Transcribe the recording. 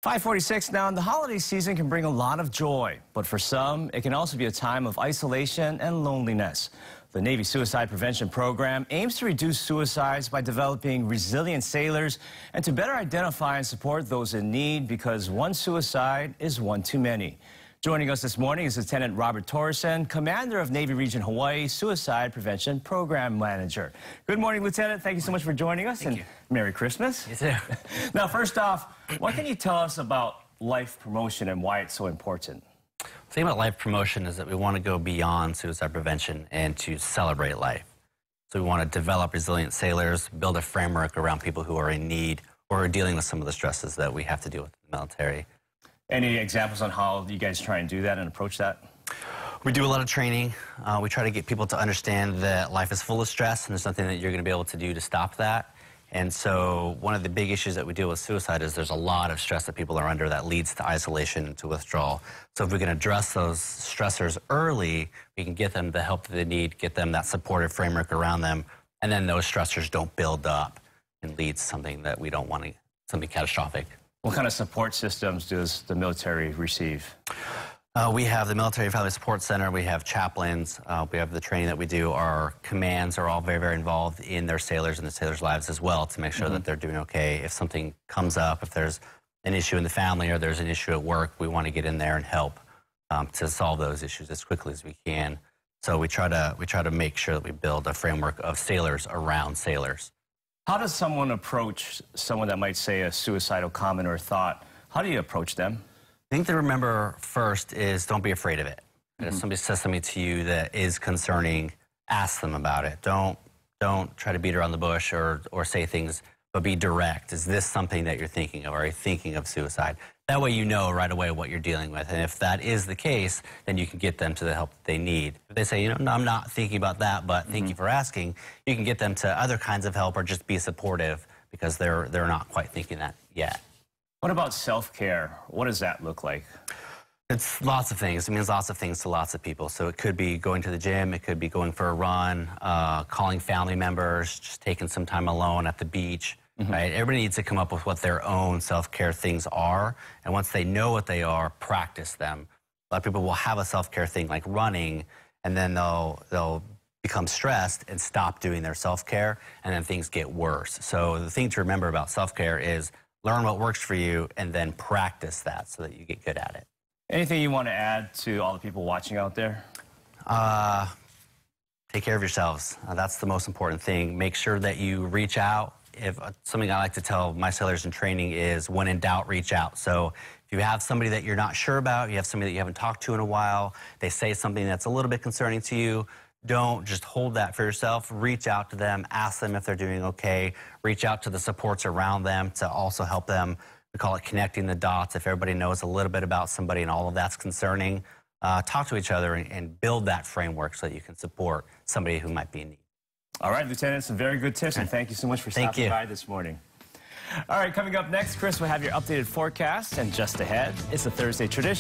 5:46 now, and the holiday season can bring a lot of joy, but for some, it can also be a time of isolation and loneliness. The Navy Suicide Prevention Program aims to reduce suicides by developing resilient sailors and to better identify and support those in need, because one suicide is one too many. Joining us this morning is Lieutenant Robert Torreson, Commander of Navy Region Hawaii Suicide Prevention Program Manager. Good morning, Lieutenant. Thank you so much for joining us. Thank you. Merry Christmas. You too. Now, first off, what can you tell us about life promotion and why it's so important? The thing about life promotion is that we want to go beyond suicide prevention and to celebrate life. So we want to develop resilient sailors, build a framework around people who are in need or are dealing with some of the stresses that we have to deal with in the military. Any examples on how you guys try and do that and approach that? We do a lot of training. We try to get people to understand that life is full of stress and there's nothing that you're going to be able to do to stop that. And so one of the big issues that we deal with suicide is there's a lot of stress that people are under that leads to isolation and to withdrawal. So if we can address those stressors early, we can get them the help that they need, get them that supportive framework around them, and then those stressors don't build up and lead to something that we don't want to, something catastrophic. What kind of support systems does the military receive? We have the Military Family Support Center, we have chaplains, we have the training that we do. Our commands are all very, very involved in their sailors and the sailors' lives as well to make sure that they're doing okay. If something comes up, if there's an issue in the family or there's an issue at work, we want to get in there and help to solve those issues as quickly as we can. So we try to make sure that we build a framework of sailors around sailors. How does someone approach someone that might say a suicidal comment or thought? How do you approach them? I think to remember first is don't be afraid of it. If somebody says something to you that is concerning, ask them about it. Don't try to beat around the bush or say things, but be direct. Is this something that you're thinking of? Are you thinking of suicide? That way you know right away what you're dealing with. And if that is the case, then you can get them to the help that they need. If they say, no, I'm not thinking about that, but thank you for asking, you can get them to other kinds of help or just be supportive because they're not quite thinking that yet. What about self-care? What does that look like? It's lots of things. It means lots of things to lots of people. So it could be going to the gym, it could be going for a run, calling family members, just taking some time alone at the beach, right? Everybody needs to come up with what their own self-care things are, and once they know what they are, practice them. A lot of people will have a self-care thing like running, and then they'll become stressed and stop doing their self-care, and then things get worse. So the thing to remember about self-care is learn what works for you and then practice that so that you get good at it. Anything you want to add to all the people watching out there? Take care of yourselves. That's the most important thing. Make sure that you reach out. Something I like to tell my sailors in training is when in doubt, reach out. So if you have somebody that you're not sure about, you have somebody that you haven't talked to in a while, they say something that's a little bit concerning to you, don't just hold that for yourself. Reach out to them, ask them if they're doing okay, reach out to the supports around them to also help them. We call it connecting the dots. If everybody knows a little bit about somebody and all of that's concerning, talk to each other and build that framework so that you can support somebody who might be in need. All right, Lieutenant, some very good tips, and thank you so much for stopping by this morning. All right, coming up next, Chris will have your updated forecast, and just ahead, it's a Thursday tradition.